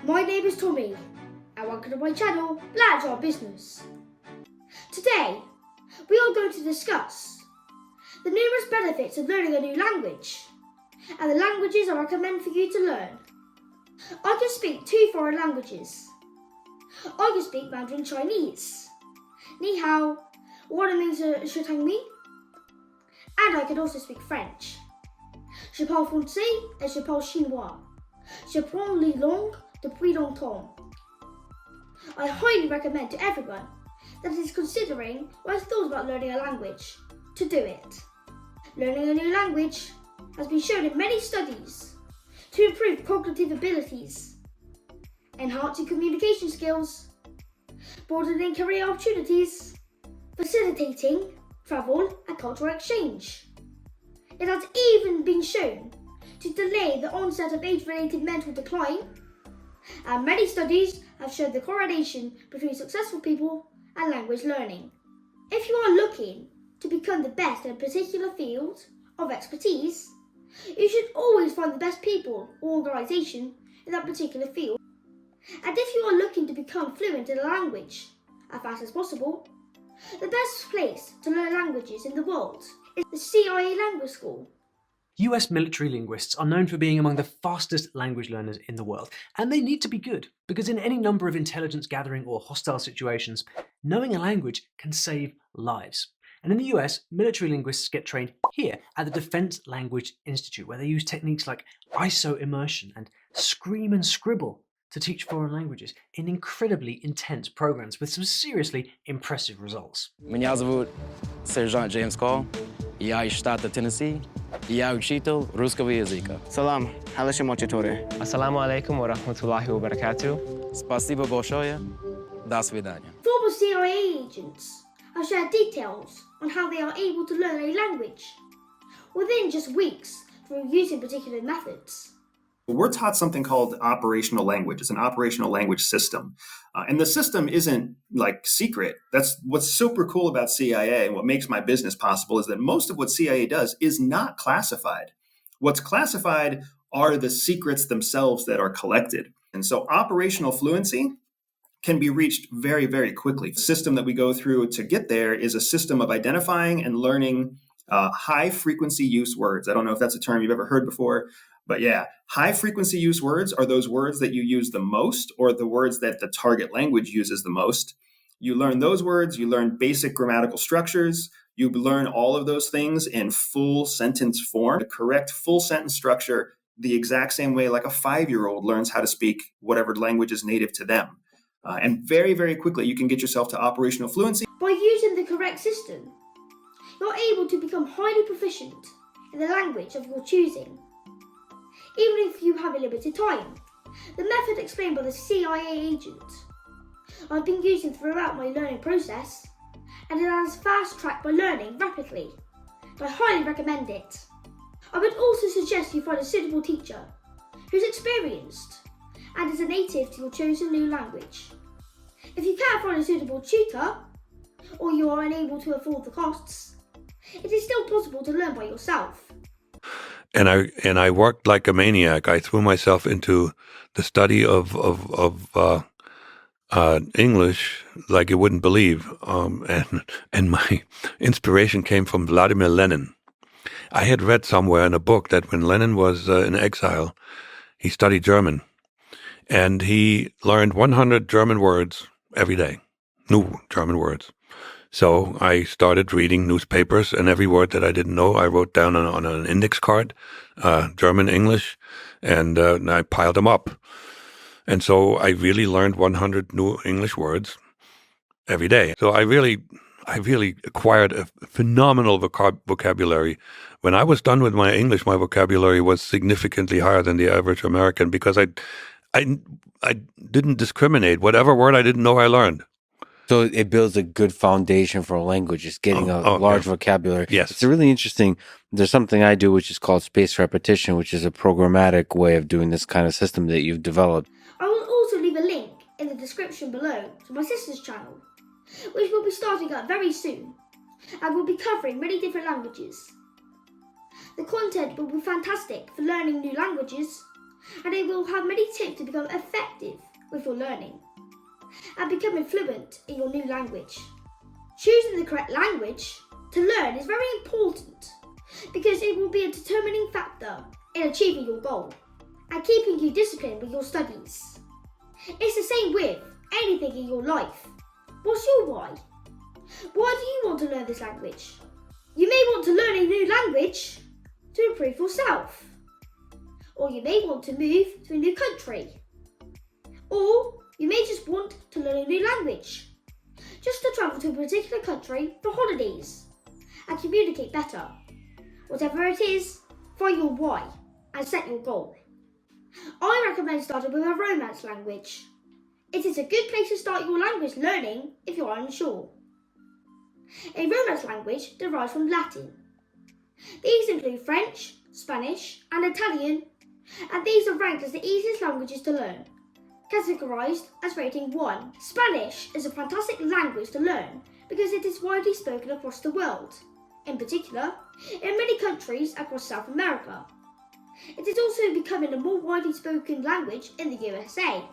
My name is Tommy, and welcome to my channel, Blanchard Business. Today, we are going to discuss the numerous benefits of learning a new language, and the languages I recommend for you to learn. I can speak 2 foreign languages. I can speak Mandarin Chinese, Ni hao, je tang mi, and I can also speak French. Je parle français et je parle chinois. Je prends les langues depuis longtemps. I highly recommend to everyone that is considering or has thought about learning a language to do it. Learning a new language has been shown in many studies to improve cognitive abilities, enhancing communication skills, broadening career opportunities, facilitating travel and cultural exchange. It has even been shown to delay the onset of age-related mental decline, and many studies have shown the correlation between successful people and language learning. If you are looking to become the best in a particular field of expertise, you should always find the best people or organisation in that particular field. And if you are looking to become fluent in a language as fast as possible, the best place to learn languages in the world is the CIA Language School. US military linguists are known for being among the fastest language learners in the world, and they need to be good, because in any number of intelligence gathering or hostile situations, knowing a language can save lives. And in the US, military linguists get trained here at the Defense Language Institute, where they use techniques like ISO immersion and scream and scribble to teach foreign languages in incredibly intense programs with some seriously impressive results. Меня зовут сержант Джеймс Кол. Я из штата Теннесси. Я учитель русского языка. Salam, Halashim Mochitori. Assalamu alaikum wa rahmatullahi wa barakatuh. Спасибо большое. До свидания. Former CIA agents have shared details on how they are able to learn a language within just weeks through using particular methods. We're taught something called operational language. It's an operational language system. And the system isn't like secret. That's what's super cool about CIA and what makes my business possible is that most of what CIA does is not classified. What's classified are the secrets themselves that are collected. And so operational fluency can be reached very, very quickly. The system that we go through to get there is a system of identifying and learning high frequency use words. I don't know if that's a term you've ever heard before, but yeah, high frequency use words are those words that you use the most or the words that the target language uses the most. You learn those words, you learn basic grammatical structures, you learn all of those things in full sentence form, the correct full sentence structure, the exact same way like a 5-year-old learns how to speak whatever language is native to them. And very, very quickly, you can get yourself to operational fluency. By using the correct system, you're able to become highly proficient in the language of your choosing, even if you have a limited time. The method explained by the CIA agent I've been using throughout my learning process, and it has fast-tracked my learning rapidly. I highly recommend it. I would also suggest you find a suitable teacher who's experienced and is a native to your chosen new language. If you can't find a suitable tutor, or you are unable to afford the costs, it is still possible to learn by yourself. And I worked like a maniac. I threw myself into the study of English like you wouldn't believe. And my inspiration came from Vladimir Lenin. I had read somewhere in a book that when Lenin was in exile, he studied German. And he learned 100 German words every day, new German words. So I started reading newspapers, and every word that I didn't know, I wrote down on an index card, German, English, and I piled them up. And so I really learned 100 new English words every day. So I really acquired a phenomenal vocabulary. When I was done with my English, my vocabulary was significantly higher than the average American because I didn't discriminate. Whatever word I didn't know, I learned. So it builds a good foundation for a language, just getting a large vocabulary. Yes. It's really interesting. There's something I do which is called spaced repetition, which is a programmatic way of doing this kind of system that you've developed. I will also leave a link in the description below to my sister's channel, which will be starting up very soon, and will be covering many different languages. The content will be fantastic for learning new languages, and it will have many tips to become effective with your learning and becoming fluent in your new language. Choosing the correct language to learn is very important because it will be a determining factor in achieving your goal and keeping you disciplined with your studies. It's the same with anything in your life. What's your why? Why do you want to learn this language? You may want to learn a new language to improve yourself. Or you may want to move to a new country. Or you may just want to learn a new language, just to travel to a particular country for holidays and communicate better. Whatever it is, find your why and set your goal. I recommend starting with a Romance language. It is a good place to start your language learning if you are unsure. A Romance language derives from Latin. These include French, Spanish and Italian, and these are ranked as the easiest languages to learn, categorized as rating 1. Spanish is a fantastic language to learn because it is widely spoken across the world, in particular in many countries across South America. It is also becoming a more widely spoken language in the USA,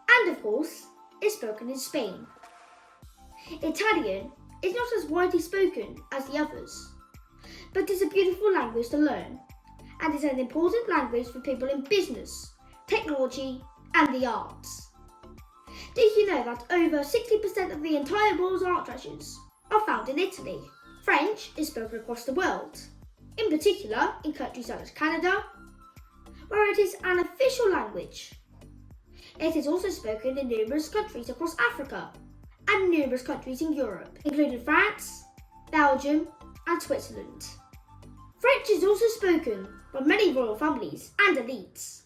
and of course, is spoken in Spain. Italian is not as widely spoken as the others, but is a beautiful language to learn, and is an important language for people in business, technology, and the arts. Did you know that over 60% of the entire world's art treasures are found in Italy? French is spoken across the world, in particular in countries such as Canada, where it is an official language. It is also spoken in numerous countries across Africa and numerous countries in Europe, including France, Belgium, and Switzerland. French is also spoken by many royal families and elites.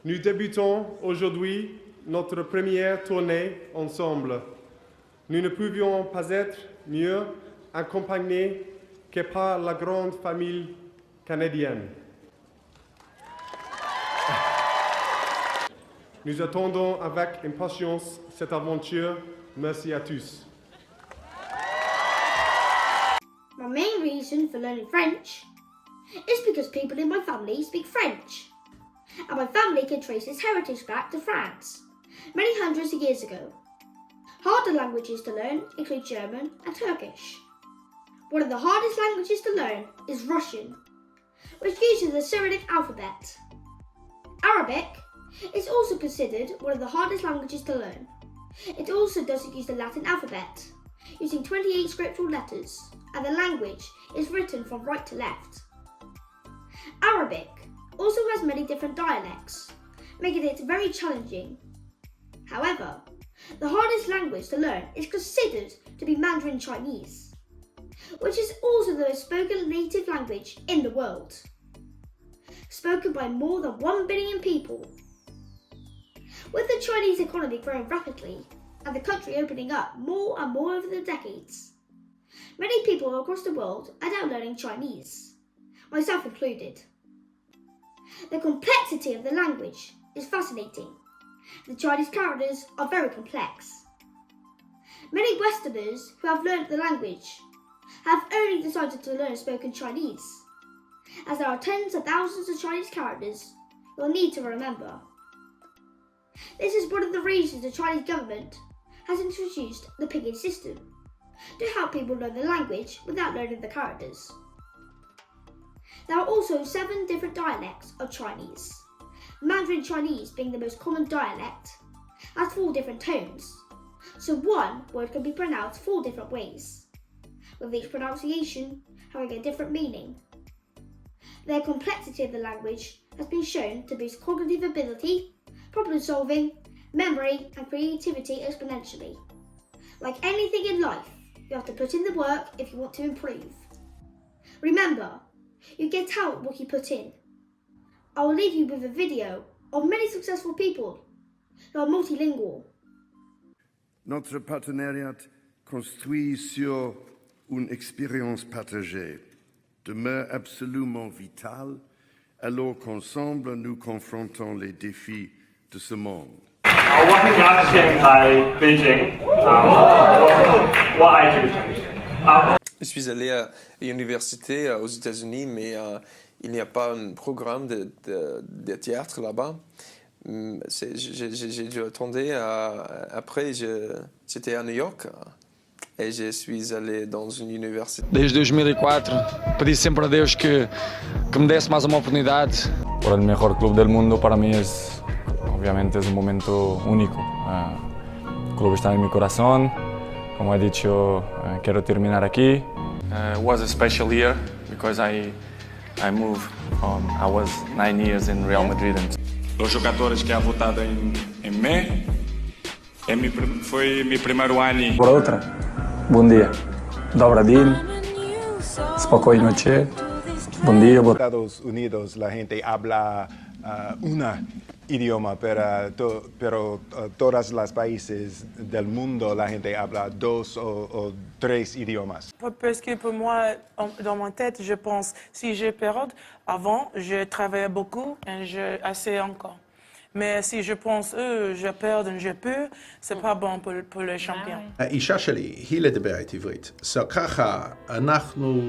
Nous débutons aujourd'hui notre première tournée ensemble. Nous ne pouvions pas être mieux accompagnés que par la grande famille canadienne. Nous attendons avec impatience cette aventure. Merci à tous. My main reason for learning French is because people in my family speak French, and my family can trace its heritage back to France, many hundreds of years ago. Harder languages to learn include German and Turkish. One of the hardest languages to learn is Russian, which uses the Cyrillic alphabet. Arabic is also considered one of the hardest languages to learn. It also doesn't use the Latin alphabet, using 28 scriptural letters, and the language is written from right to left. Arabic also has many different dialects, making it very challenging. However, the hardest language to learn is considered to be Mandarin Chinese, which is also the most spoken native language in the world, spoken by more than 1 billion people. With the Chinese economy growing rapidly and the country opening up more and more over the decades, many people across the world are now learning Chinese, myself included. The complexity of the language is fascinating. The Chinese characters are very complex. Many Westerners who have learned the language have only decided to learn spoken Chinese, as there are tens of thousands of Chinese characters you'll need to remember. This is one of the reasons the Chinese government has introduced the pinyin system, to help people learn the language without learning the characters. There are also 7 different dialects of Chinese. Mandarin Chinese being the most common dialect, has 4 different tones, so one word can be pronounced 4 different ways, with each pronunciation having a different meaning. The complexity of the language has been shown to boost cognitive ability, problem solving, memory and creativity exponentially. Like anything in life, you have to put in the work if you want to improve. Remember, you get out what you put in. I will leave you with a video of many successful people who are multilingual. Notre partenariat construit sur une expérience partagée demeure absolument vital alors qu'ensemble nous confrontons les défis de ce monde. 我係啱先喺北京，我愛這個城市。 Je suis allé à l'université aux États-Unis, mais il n'y a pas un programme de théâtre là-bas. J'ai dû attendre. Après, j'étais à New York et je suis allé dans une université. Desde 2004, pedi sempre a Deus que me desse mais uma oportunidade. Por el mejor club del mundo para mí obviamente es un momento único. El club está en mi corazón. Como he dicho, quiero terminar aquí. It was a special year because I moved from, I was 9 years in Real Madrid. Los jogadores que han votado en mí, foi mi primeiro ano. Por outra, bom dia. Dobra din, spokojnej noche. Bom dia. En Estados Unidos la gente habla una idioma, pero todos los países del mundo la gente habla 2 o 3 idiomas. Parce que pour moi, dans ma tête, je pense, si je perds, avant, je travaillais beaucoup et je assez encore. Mais si je pense, je perds et je peux, c'est pas bon pour les champions. האישה שלי, היא לדברת עברית. So ככה, אנחנו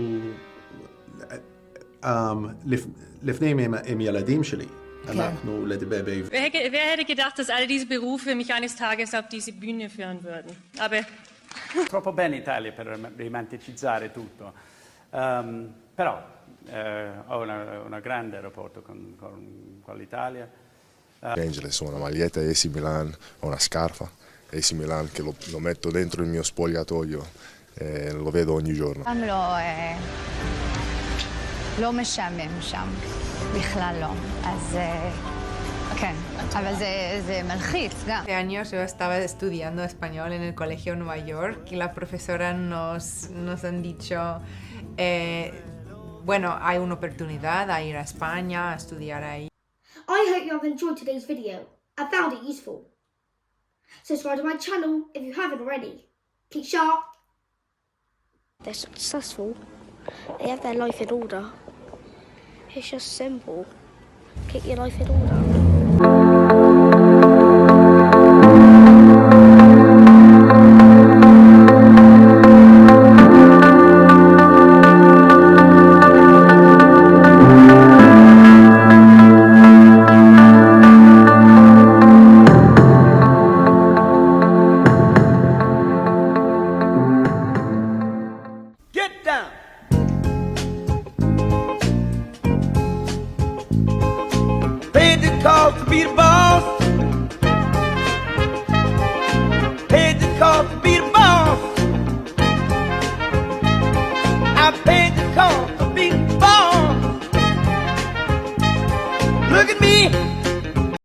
לפני עם ילדים שלי. Wer hätte gedacht, dass alle diese Berufe mich eines Tages auf diese Bühne führen würden? Aber troppo bene Italia per romanticizzare tutto. Però ho un grande rapporto con l'Italia. Angeles, ho una maglietta AC Milan, ho una scarpa AC Milan che lo metto dentro il mio spogliatoio e lo vedo ogni giorno. לא משעמם שם, בכלל לא. אז כן, אבל זה מלחיץ גם. Hace años yo estaba estudiando español en el colegio en Nueva York y la profesora nos han dicho, bueno, hay una oportunidad a ir a España, a estudiar ahí. I hope you have enjoyed today's video and found it useful. Subscribe to my channel if you haven't already. Keep sharp. They're successful. They have their life in order. It's just simple. Get your life in order. Paid the cost to be the boss.